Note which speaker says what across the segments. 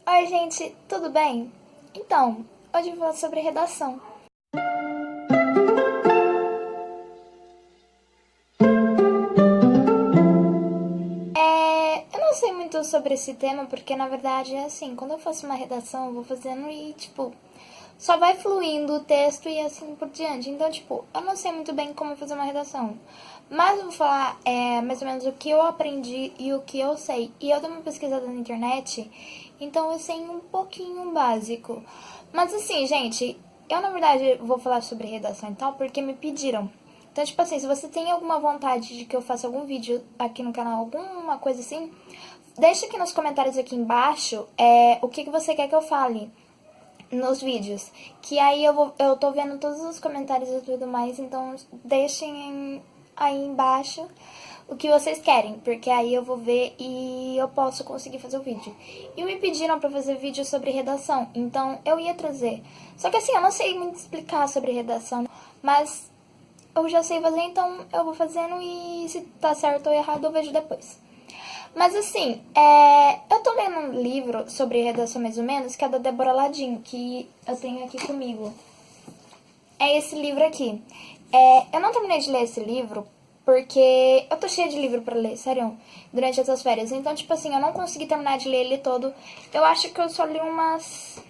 Speaker 1: Oi, gente, tudo bem? Então, hoje eu vou falar sobre redação. Eu não sei muito sobre esse tema, porque na verdade é assim, quando eu faço uma redação, eu vou fazendo e, tipo, só vai fluindo o texto e assim por diante. Então, tipo, eu não sei muito bem como fazer uma redação. Mas eu vou falar mais ou menos o que eu aprendi e o que eu sei. E eu dei uma pesquisada na internet, então eu sei um pouquinho básico. Mas assim, gente, eu na verdade vou falar sobre redação e tal porque me pediram. Então, tipo assim, se você tem alguma vontade de que eu faça algum vídeo aqui no canal, alguma coisa assim, deixa aqui nos comentários aqui embaixo o que você quer que eu fale nos vídeos. Que aí eu tô vendo todos os comentários e tudo mais, então deixem aí embaixo o que vocês querem, porque aí eu vou ver e eu posso conseguir fazer o vídeo. E me pediram pra fazer vídeo sobre redação, então eu ia trazer. Só que assim, eu não sei muito explicar sobre redação, mas eu já sei fazer, então eu vou fazendo e se tá certo ou errado eu vejo depois. Mas assim, eu tô lendo um livro sobre redação mais ou menos, que é da Débora Ladinho, que eu tenho aqui comigo. É esse livro aqui. Eu não terminei de ler esse livro porque eu tô cheia de livro pra ler, sério, durante essas férias. Então, tipo assim, eu não consegui terminar de ler ele todo. Eu acho que eu só li umas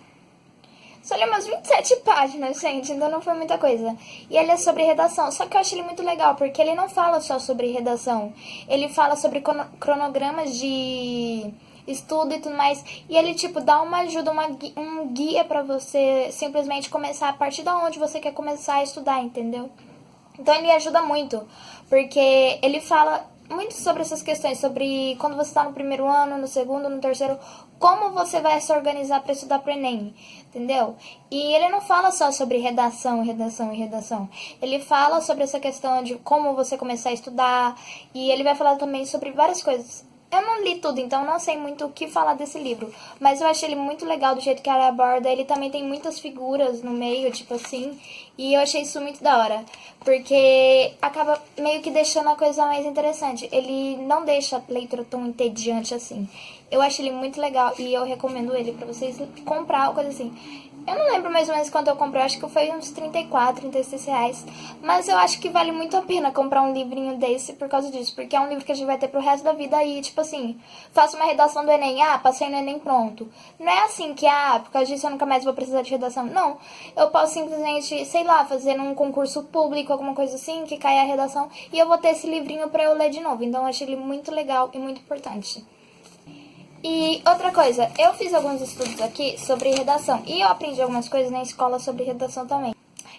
Speaker 1: 27 páginas, gente, então não foi muita coisa. E ele é sobre redação, só que eu acho ele muito legal, porque ele não fala só sobre redação. Ele fala sobre cronogramas de estudo e tudo mais. E ele, tipo, dá uma ajuda, um guia pra você simplesmente começar a partir da onde você quer começar a estudar, entendeu? Então ele ajuda muito, porque ele fala muito sobre essas questões, sobre quando você está no primeiro ano, no segundo, no terceiro, como você vai se organizar para estudar para o Enem, entendeu? E ele não fala só sobre redação, redação e redação. Ele fala sobre essa questão de como você começar a estudar, e ele vai falar também sobre várias coisas. Eu não li tudo, então não sei muito o que falar desse livro. Mas eu achei ele muito legal do jeito que ele aborda. Ele também tem muitas figuras no meio, tipo assim. E eu achei isso muito da hora. Porque acaba meio que deixando a coisa mais interessante. Ele não deixa a leitura tão entediante assim. Eu acho ele muito legal e eu recomendo ele pra vocês comprar ou coisa assim. Eu não lembro mais ou menos quanto eu comprei, eu acho que foi uns 34, 36 reais. Mas eu acho que vale muito a pena comprar um livrinho desse por causa disso. Porque é um livro que a gente vai ter pro resto da vida aí, tipo assim, faço uma redação do Enem, passei no Enem, pronto. Não é assim que, por causa disso eu nunca mais vou precisar de redação. Não, eu posso simplesmente, sei lá, fazer um concurso público, alguma coisa assim, que caia a redação, e eu vou ter esse livrinho pra eu ler de novo. Então eu achei ele muito legal e muito importante. E outra coisa, eu fiz alguns estudos aqui sobre redação e eu aprendi algumas coisas na escola sobre redação também.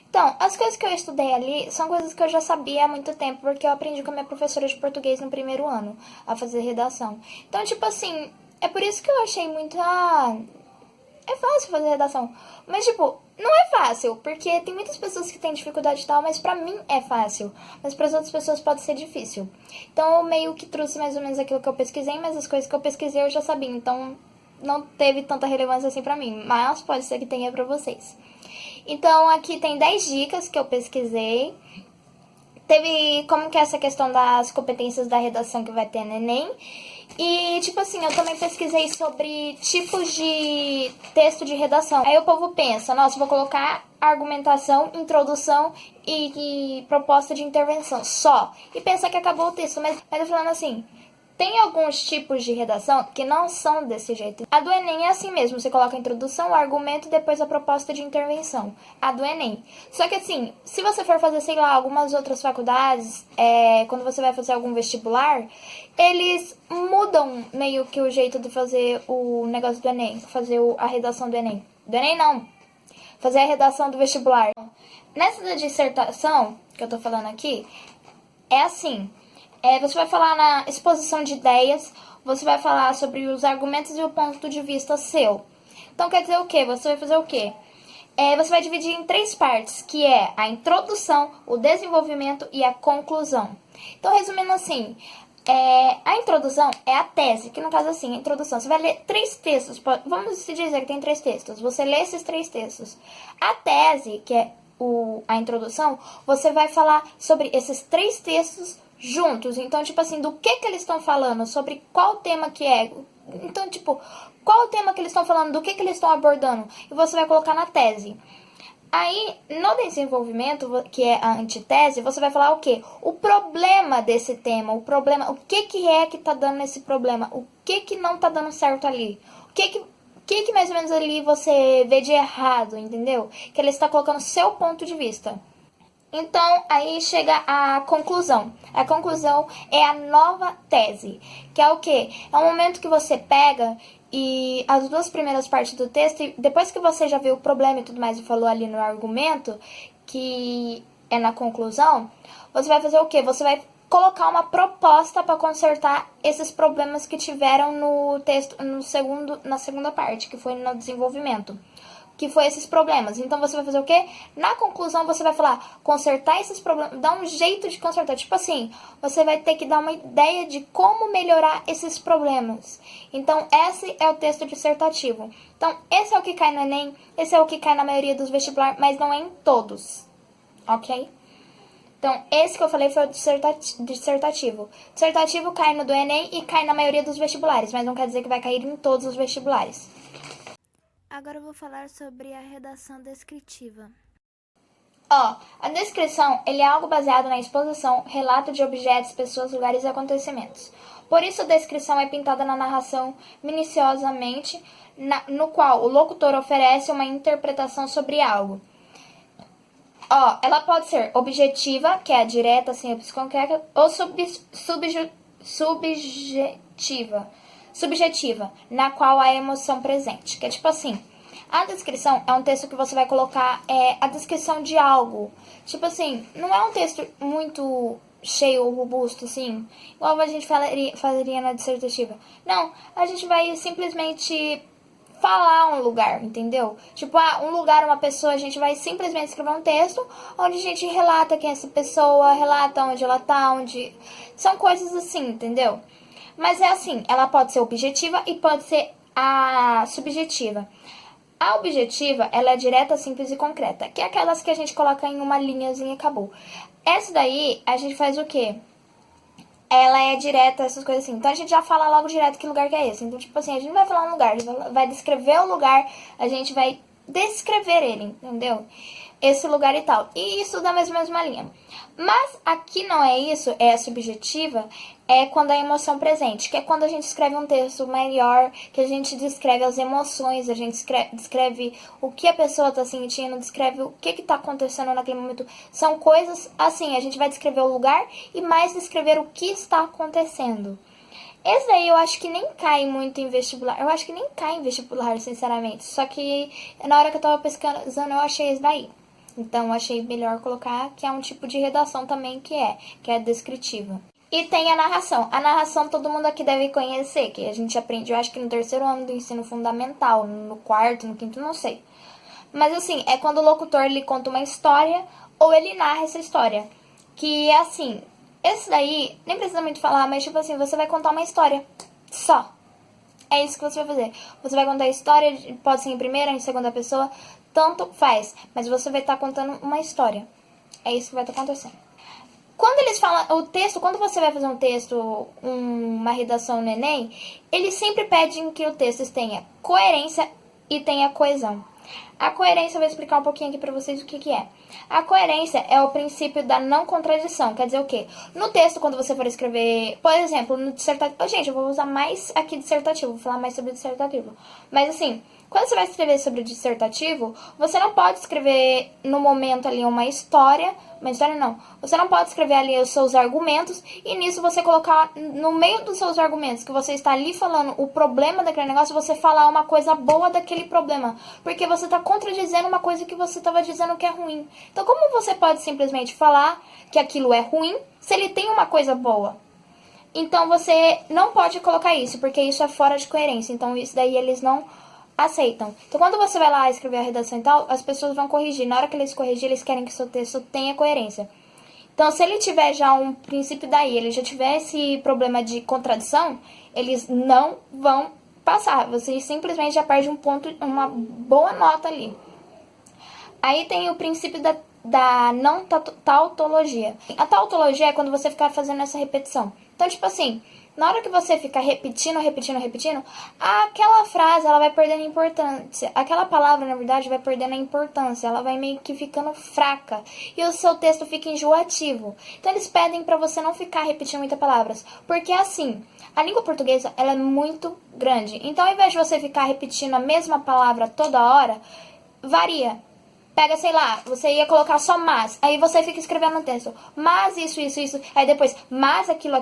Speaker 1: Então, as coisas que eu estudei ali são coisas que eu já sabia há muito tempo, porque eu aprendi com a minha professora de português no primeiro ano a fazer redação. Então, tipo assim, é por isso que eu achei muito, é fácil fazer redação. Mas, tipo, não é fácil, porque tem muitas pessoas que têm dificuldade e tal, mas pra mim é fácil. Mas pras outras pessoas pode ser difícil. Então, eu meio que trouxe mais ou menos aquilo que eu pesquisei, mas as coisas que eu pesquisei eu já sabia. Então, não teve tanta relevância assim pra mim. Mas pode ser que tenha pra vocês. Então, aqui tem 10 dicas que eu pesquisei. Teve como que é essa questão das competências da redação que vai ter no Enem. E, tipo assim, eu também pesquisei sobre tipos de texto de redação. Aí o povo pensa, nossa, vou colocar argumentação, introdução e proposta de intervenção só. E pensa que acabou o texto, mas eu tô falando assim, tem alguns tipos de redação que não são desse jeito. A do Enem é assim mesmo, você coloca a introdução, o argumento e depois a proposta de intervenção. A do Enem. Só que assim, se você for fazer, sei lá, algumas outras faculdades, quando você vai fazer algum vestibular, eles mudam meio que o jeito de fazer o negócio do Enem, fazer a redação do Enem. Do Enem não, fazer a redação do vestibular. Nessa da dissertação que eu tô falando aqui, é assim... você vai falar na exposição de ideias, você vai falar sobre os argumentos e o ponto de vista seu. Então, quer dizer o quê? Você vai fazer o quê? Você vai dividir em 3 partes, que é a introdução, o desenvolvimento e a conclusão. Então, resumindo assim, a introdução é a tese, que no caso assim, a introdução, você vai ler 3 textos, vamos dizer que tem 3 textos, você lê esses 3 textos. A tese, que é a introdução, você vai falar sobre esses 3 textos juntos. Então, tipo assim, do que eles estão falando, sobre qual tema que é. Então, tipo, Qual o tema que eles estão falando, do que eles estão abordando, e você vai colocar na tese. Aí, no desenvolvimento, que é a antitese, você vai falar o quê? O problema desse tema, o problema, o que é que tá dando esse problema, o que não tá dando certo ali, o que mais ou menos ali você vê de errado, entendeu? Que ele está colocando seu ponto de vista. Então, aí chega a conclusão. A conclusão é a nova tese, que é o quê? É o momento que você pega e as duas primeiras partes do texto, e depois que você já viu o problema e tudo mais e falou ali no argumento, que é na conclusão, você vai fazer o quê? Você vai colocar uma proposta para consertar esses problemas que tiveram no texto, na segunda parte, que foi no desenvolvimento, que foi esses problemas. Então você vai fazer o quê? Na conclusão você vai falar, consertar esses problemas, dar um jeito de consertar. Tipo assim, você vai ter que dar uma ideia de como melhorar esses problemas. Então esse é o texto dissertativo. Então esse é o que cai no Enem, esse é o que cai na maioria dos vestibulares, mas não é em todos, ok? Então, esse que eu falei foi o dissertativo. Dissertativo cai no do Enem e cai na maioria dos vestibulares, mas não quer dizer que vai cair em todos os vestibulares.
Speaker 2: Agora eu vou falar sobre a redação descritiva.
Speaker 1: A descrição ele é algo baseado na exposição, relato de objetos, pessoas, lugares e acontecimentos. Por isso, a descrição é pintada na narração minuciosamente, no qual o locutor oferece uma interpretação sobre algo. Ela pode ser objetiva, que é a direta, simples, concreta, ou subjetiva, na qual há emoção presente. Que é tipo assim, a descrição é um texto que você vai colocar a descrição de algo. Tipo assim, não é um texto muito cheio ou robusto, assim, igual a gente faria na dissertativa. Não, a gente vai simplesmente falar um lugar, entendeu? Tipo, um lugar, uma pessoa, a gente vai simplesmente escrever um texto onde a gente relata quem é essa pessoa, relata onde ela tá, onde... São coisas assim, entendeu? Mas é assim, ela pode ser objetiva e pode ser a subjetiva. A objetiva, ela é direta, simples e concreta, que é aquelas que a gente coloca em uma linhazinha e acabou. Essa daí, a gente faz o quê? Ela é direta, essas coisas assim. Então a gente já fala logo direto que lugar que é esse. Então, tipo assim, a gente não vai falar um lugar, a gente vai descrever o lugar, a gente vai descrever ele, entendeu? Esse lugar e tal. E isso da mesma linha. Mas aqui não é isso, é a subjetiva, é quando a emoção presente, que é quando a gente escreve um texto maior, que a gente descreve as emoções, a gente descreve o que a pessoa tá sentindo, descreve o que tá acontecendo naquele momento. São coisas assim, a gente vai descrever o lugar e mais descrever o que está acontecendo. Esse daí eu acho que nem cai muito em vestibular. Eu acho que nem cai em vestibular, sinceramente. Só que na hora que eu tava pesquisando, eu achei esse daí. Então, eu achei melhor colocar que é um tipo de redação também que é descritiva. E tem a narração. A narração todo mundo aqui deve conhecer, que a gente aprende, eu acho que no terceiro ano do ensino fundamental, no quarto, no quinto, não sei. Mas assim, é quando o locutor lhe conta uma história ou ele narra essa história. Que é assim, esse daí, nem precisa muito falar, mas tipo assim, você vai contar uma história só. É isso que você vai fazer. Você vai contar a história, pode ser em primeira, em segunda pessoa, tanto faz. Mas você vai estar contando uma história. É isso que vai estar acontecendo. Quando eles falam o texto, quando você vai fazer um texto, uma redação no Enem, eles sempre pedem que o texto tenha coerência e tenha coesão. A coerência, eu vou explicar um pouquinho aqui pra vocês o que é. A coerência é o princípio da não contradição. Quer dizer o quê? No texto, quando você for escrever, por exemplo, no dissertativo... Gente, eu vou usar mais aqui dissertativo, vou falar mais sobre dissertativo. Mas assim, quando você vai escrever sobre dissertativo, você não pode escrever no momento ali uma história não. Você não pode escrever ali os seus argumentos e nisso você colocar no meio dos seus argumentos que você está ali falando o problema daquele negócio, você falar uma coisa boa daquele problema. Porque você está contradizendo uma coisa que você estava dizendo que é ruim. Então, como você pode simplesmente falar que aquilo é ruim se ele tem uma coisa boa? Então, você não pode colocar isso, porque isso é fora de coerência. Então, isso daí eles não aceitam. Então, quando você vai lá escrever a redação e tal, as pessoas vão corrigir. Na hora que eles corrigirem, eles querem que o seu texto tenha coerência. Então, se ele tiver já um princípio daí, ele já tiver esse problema de contradição, eles não vão passar. Você simplesmente já perde um ponto, uma boa nota ali. Aí tem o princípio da não tautologia. A tautologia é quando você ficar fazendo essa repetição. Então, tipo assim, Na hora que você fica repetindo, aquela frase, ela vai perdendo importância. Aquela palavra, na verdade, vai perdendo a importância. Ela vai meio que ficando fraca. E o seu texto fica enjoativo. Então, eles pedem pra você não ficar repetindo muitas palavras. Porque, assim, a língua portuguesa, ela é muito grande. Então, ao invés de você ficar repetindo a mesma palavra toda hora, varia. Pega, sei lá, você ia colocar só mas. Aí você fica escrevendo no texto. Mas isso. Aí depois, mas aquilo.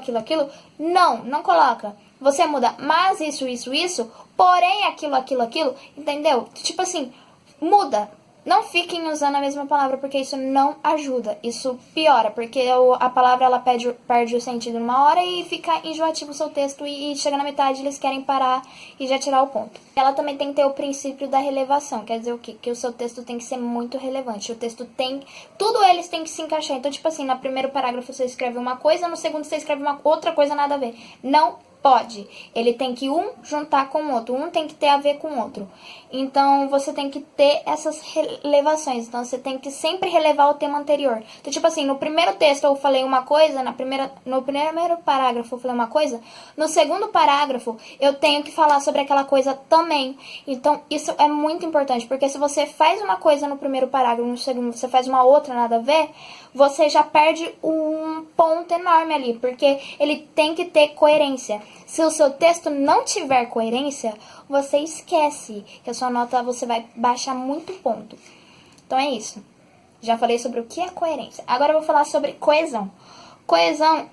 Speaker 1: Não coloca. Você muda mas isso. Porém, aquilo. Entendeu? Tipo assim, muda. Não fiquem usando a mesma palavra, porque isso não ajuda. Isso piora, porque a palavra ela perde o sentido numa hora e fica enjoativo o seu texto e chega na metade eles querem parar e já tirar o ponto. Ela também tem que ter o princípio da relevação, quer dizer o quê? Que o seu texto tem que ser muito relevante. O texto tem... Tudo eles tem que se encaixar. Então, tipo assim, no primeiro parágrafo você escreve uma coisa, no segundo você escreve uma outra coisa nada a ver. Não pode. Ele tem que juntar com o outro. Um tem que ter a ver com o outro. Então, você tem que ter essas relevações. Então, você tem que sempre relevar o tema anterior. Então, tipo assim, no primeiro texto eu falei uma coisa, no primeiro parágrafo eu falei uma coisa, no segundo parágrafo eu tenho que falar sobre aquela coisa também. Então, isso é muito importante, porque se você faz uma coisa no primeiro parágrafo, no segundo você faz uma outra nada a ver, você já perde um ponto enorme ali, porque ele tem que ter coerência. Se o seu texto não tiver coerência, você esquece que a sua nota você vai baixar muito ponto. Então é isso. Já falei sobre o que é coerência. Agora eu vou falar sobre coesão. Coesão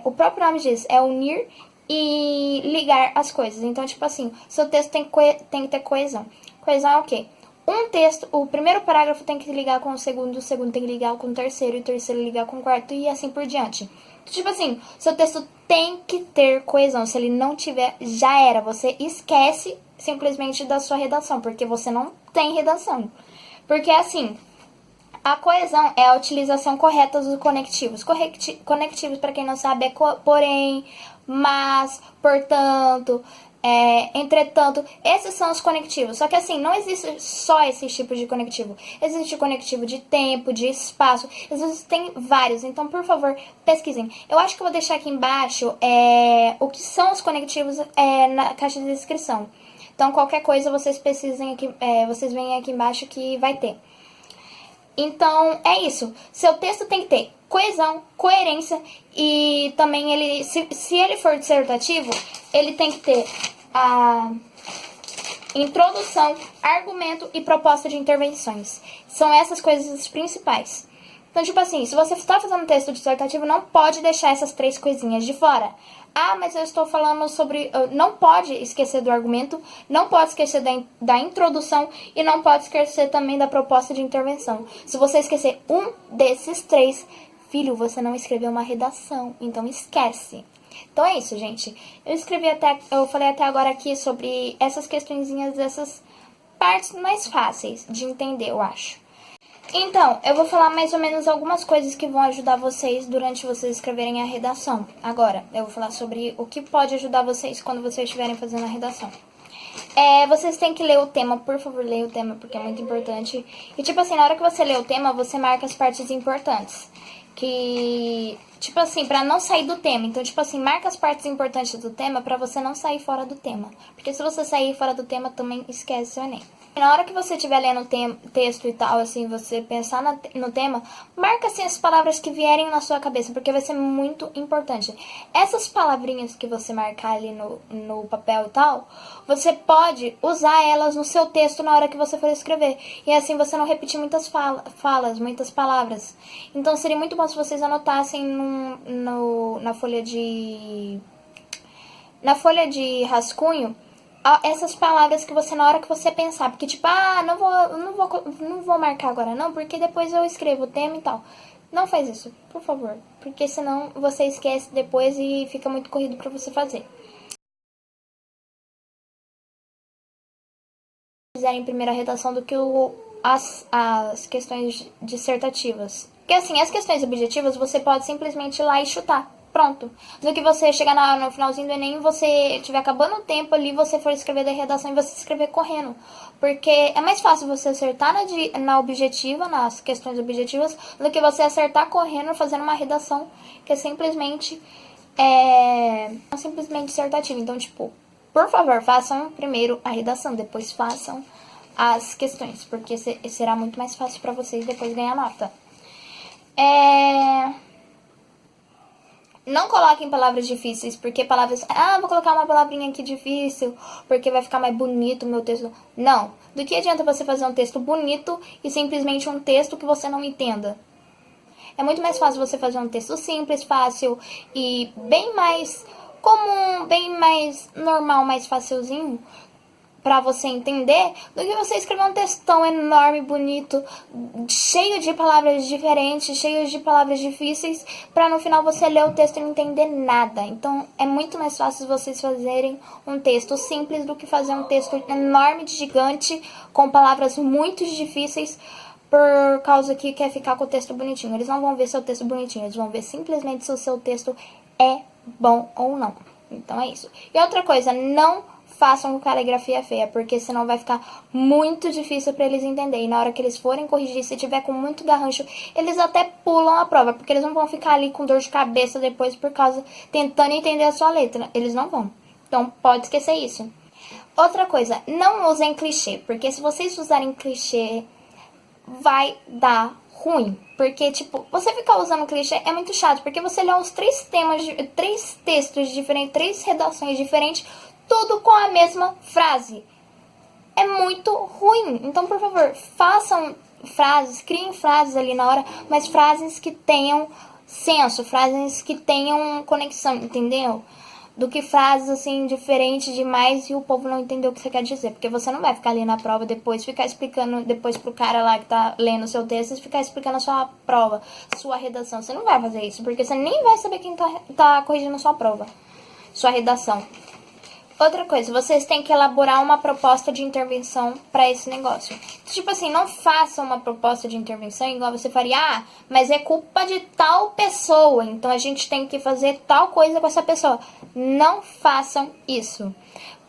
Speaker 1: o próprio nome diz, é unir e ligar as coisas. Então, tipo assim, seu texto tem que ter coesão. Coesão é o quê? Um texto, o primeiro parágrafo tem que ligar com o segundo tem que ligar com o terceiro ligar com o quarto e assim por diante. Tipo assim, seu texto tem que ter coesão. Se ele não tiver, já era. Você esquece simplesmente da sua redação, porque você não tem redação. Porque assim, a coesão é a utilização correta dos conectivos. Conectivos, para quem não sabe, é porém, mas, portanto, entretanto, esses são os conectivos. Só que assim, não existe só esse tipo de conectivo. Existe conectivo de tempo, de espaço. Existem vários. Então, por favor, pesquisem. Eu acho que eu vou deixar aqui embaixo o que são os conectivos na caixa de descrição. Então, qualquer coisa vocês pesquisem aqui, vocês veem aqui embaixo que vai ter. Então, é isso. Seu texto tem que ter coesão, coerência e também ele, se ele for dissertativo, ele tem que ter a introdução, argumento e proposta de intervenções. São essas coisas principais. Então, tipo assim, se você está fazendo um texto dissertativo, não pode deixar essas 3 coisinhas de fora. Ah, mas eu estou falando sobre... Não pode esquecer do argumento, não pode esquecer da introdução e não pode esquecer também da proposta de intervenção. Se você esquecer um desses 3, filho, você não escreveu uma redação, então esquece. Então é isso, gente. Eu falei até agora aqui sobre essas questõezinhas, essas partes mais fáceis de entender, eu acho. Então, eu vou falar mais ou menos algumas coisas que vão ajudar vocês durante vocês escreverem a redação. Agora, eu vou falar sobre o que pode ajudar vocês quando vocês estiverem fazendo a redação. Vocês têm que ler o tema, por favor, leia o tema, porque é muito importante. E, tipo assim, na hora que você lê o tema, você marca as partes importantes. Que, tipo assim, pra não sair do tema. Então, tipo assim, marca as partes importantes do tema pra você não sair fora do tema. Porque se você sair fora do tema, também esquece o Enem. Na hora que você estiver lendo o texto e tal, assim, você pensar no tema, marca, assim, as palavras que vierem na sua cabeça, porque vai ser muito importante. Essas palavrinhas que você marcar ali no papel e tal, você pode usar elas no seu texto na hora que você for escrever. E assim você não repetir muitas falas, muitas palavras. Então, seria muito bom se vocês anotassem na folha de rascunho, essas palavras que você, na hora que você pensar, porque tipo, não vou marcar agora não, porque depois eu escrevo o tema e tal. Não faz isso, por favor, porque senão você esquece depois e fica muito corrido pra você fazer. Fizerem primeira redação do que as questões dissertativas. Porque assim, as questões objetivas você pode simplesmente ir lá e chutar. Pronto. Do que você chegar no finalzinho do Enem, você estiver acabando o tempo ali, você for escrever da redação e você escrever correndo. Porque é mais fácil você acertar na objetiva, nas questões objetivas, do que você acertar correndo, fazendo uma redação que é simplesmente Não simplesmente dissertativa. Então, tipo, por favor, façam primeiro a redação, depois façam as questões, porque será muito mais fácil pra vocês depois ganhar nota. Não coloquem palavras difíceis, porque palavras... vou colocar uma palavrinha aqui difícil, porque vai ficar mais bonito o meu texto. Não. Do que adianta você fazer um texto bonito e simplesmente um texto que você não entenda? É muito mais fácil você fazer um texto simples, fácil e bem mais comum, bem mais normal, mais facilzinho pra você entender, do que você escrever um textão enorme, bonito, cheio de palavras diferentes, cheio de palavras difíceis, pra no final você ler o texto e não entender nada. Então, é muito mais fácil vocês fazerem um texto simples do que fazer um texto enorme, gigante, com palavras muito difíceis, por causa que quer ficar com o texto bonitinho. Eles não vão ver seu texto bonitinho, eles vão ver simplesmente se o seu texto é bom ou não. Então, é isso. E outra coisa, não façam com caligrafia feia, porque senão vai ficar muito difícil pra eles entenderem. E na hora que eles forem corrigir, se tiver com muito garrancho, eles até pulam a prova, porque eles não vão ficar ali com dor de cabeça depois por causa tentando entender a sua letra. Eles não vão. Então, pode esquecer isso. Outra coisa, não usem clichê, porque se vocês usarem clichê, vai dar ruim. Porque, tipo, você ficar usando clichê é muito chato, porque você lê uns três textos diferentes, 3 redações diferentes, tudo com a mesma frase. É muito ruim. Então, por favor, façam frases, criem frases ali na hora, mas frases que tenham senso, frases que tenham conexão, entendeu? Do que frases, assim, diferentes demais e o povo não entendeu o que você quer dizer. Porque você não vai ficar ali na prova depois, ficar explicando depois pro cara lá que tá lendo o seu texto, e ficar explicando a sua prova, sua redação. Você não vai fazer isso, porque você nem vai saber quem tá corrigindo a sua prova, sua redação. Outra coisa, vocês têm que elaborar uma proposta de intervenção para esse negócio. Tipo assim, não façam uma proposta de intervenção igual você faria, mas é culpa de tal pessoa, então a gente tem que fazer tal coisa com essa pessoa. Não façam isso.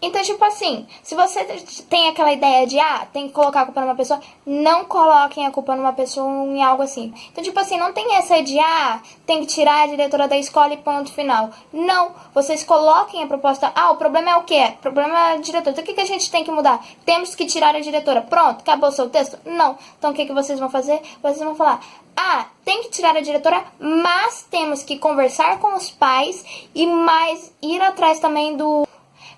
Speaker 1: Então, tipo assim, se você tem aquela ideia de, tem que colocar a culpa numa pessoa, não coloquem a culpa numa pessoa ou em algo assim. Então, tipo assim, não tem essa de, tem que tirar a diretora da escola e ponto final. Não, vocês coloquem a proposta, o problema é o quê? O problema é a diretora. Então, o que a gente tem que mudar? Temos que tirar a diretora. Pronto, acabou o seu texto? Não. Então, o que vocês vão fazer? Vocês vão falar, tem que tirar a diretora, mas temos que conversar com os pais e mais ir atrás também do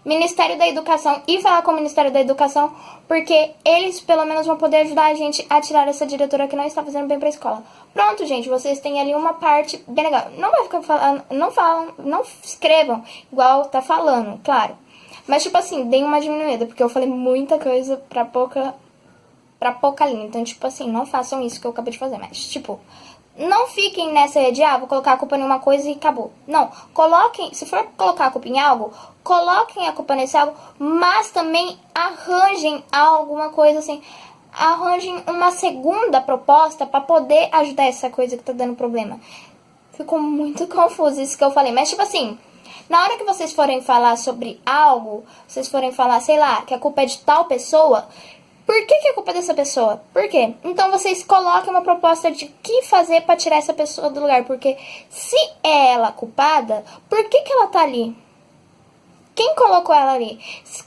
Speaker 1: Ministério da Educação e falar com o Ministério da Educação, porque eles pelo menos vão poder ajudar a gente a tirar essa diretora que não está fazendo bem pra escola. Pronto, gente, vocês têm ali uma parte bem legal. Não vai ficar falando, não escrevam igual tá falando, claro. Mas tipo assim, deem uma diminuída, porque eu falei muita coisa pra pouca linha. Então, tipo assim, não façam isso que eu acabei de fazer, mas tipo, não fiquem nessa de, vou colocar a culpa em uma coisa e acabou. Não, coloquem, se for colocar a culpa em algo, coloquem a culpa nesse algo, mas também arranjem alguma coisa assim, arranjem uma segunda proposta para poder ajudar essa coisa que tá dando problema. Ficou muito confuso isso que eu falei, mas tipo assim, na hora que vocês forem falar sobre algo, vocês forem falar, sei lá, que a culpa é de tal pessoa, por que é culpa dessa pessoa? Por quê? Então vocês coloquem uma proposta de que fazer pra tirar essa pessoa do lugar. Porque se é ela culpada, por que ela tá ali? Quem colocou ela ali?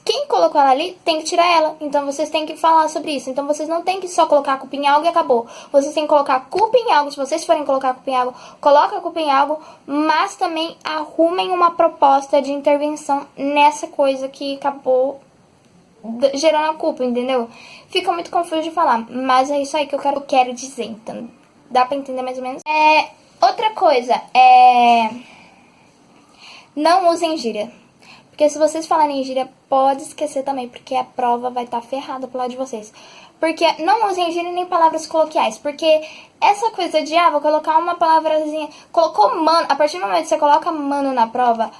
Speaker 1: Quem colocou ela ali tem que tirar ela. Então vocês têm que falar sobre isso. Então vocês não têm que só colocar a culpa em algo e acabou. Vocês têm que colocar a culpa em algo. Se vocês forem colocar a culpa em algo, coloca a culpa em algo. Mas também arrumem uma proposta de intervenção nessa coisa que acabou gerando a culpa, entendeu? Fica muito confuso de falar, mas é isso aí que eu quero dizer, então dá pra entender mais ou menos. Outra coisa, não usem gíria, porque se vocês falarem gíria, pode esquecer também, porque a prova vai estar ferrada pro lado de vocês. Porque não usem gíria nem palavras coloquiais, porque essa coisa de, vou colocar uma palavrazinha, colocou mano, a partir do momento que você coloca mano na prova,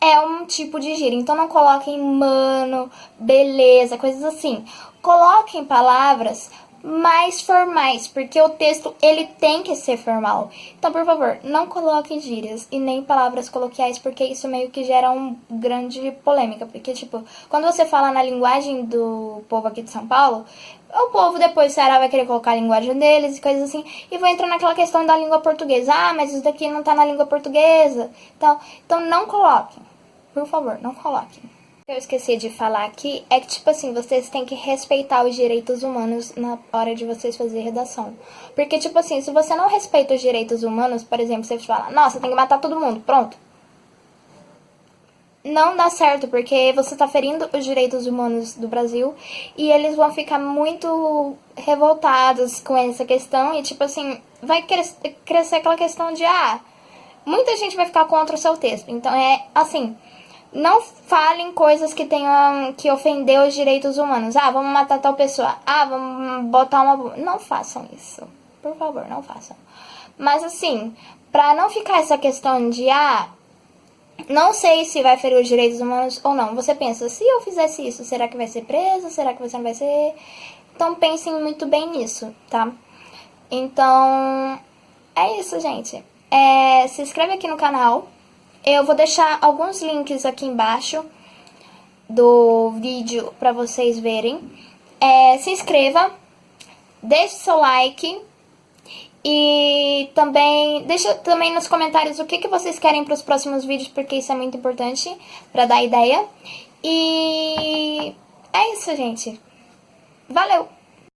Speaker 1: é um tipo de gíria. Então não coloquem mano, beleza, coisas assim. Coloquem palavras mais formais, porque o texto, ele tem que ser formal. Então, por favor, não coloque gírias e nem palavras coloquiais, porque isso meio que gera uma grande polêmica. Porque, tipo, quando você fala na linguagem do povo aqui de São Paulo, o povo depois, será, vai querer colocar a linguagem deles e coisas assim, e vai entrar naquela questão da língua portuguesa. Ah, mas isso daqui não tá na língua portuguesa. Então não coloquem. Por favor, não coloquem. Eu esqueci de falar aqui, é que, tipo assim, vocês têm que respeitar os direitos humanos na hora de vocês fazerem redação. Porque, tipo assim, se você não respeita os direitos humanos, por exemplo, você fala, nossa, tem que matar todo mundo, pronto. Não dá certo, porque você tá ferindo os direitos humanos do Brasil e eles vão ficar muito revoltados com essa questão e, tipo assim, vai crescer aquela questão de, muita gente vai ficar contra o seu texto. Então, é assim... Não falem coisas que tenham que ofender os direitos humanos. Vamos matar tal pessoa. Vamos botar uma... Não façam isso. Por favor, não façam. Mas assim, pra não ficar essa questão de, não sei se vai ferir os direitos humanos ou não. Você pensa, se eu fizesse isso, será que vai ser presa? Será que você não vai ser? Então pensem muito bem nisso, tá? Então, é isso, gente. Se inscreve aqui no canal. Eu vou deixar alguns links aqui embaixo do vídeo para vocês verem. Se inscreva, deixe seu like e também deixa também nos comentários o que vocês querem para os próximos vídeos, porque isso é muito importante para dar ideia. E é isso, gente. Valeu!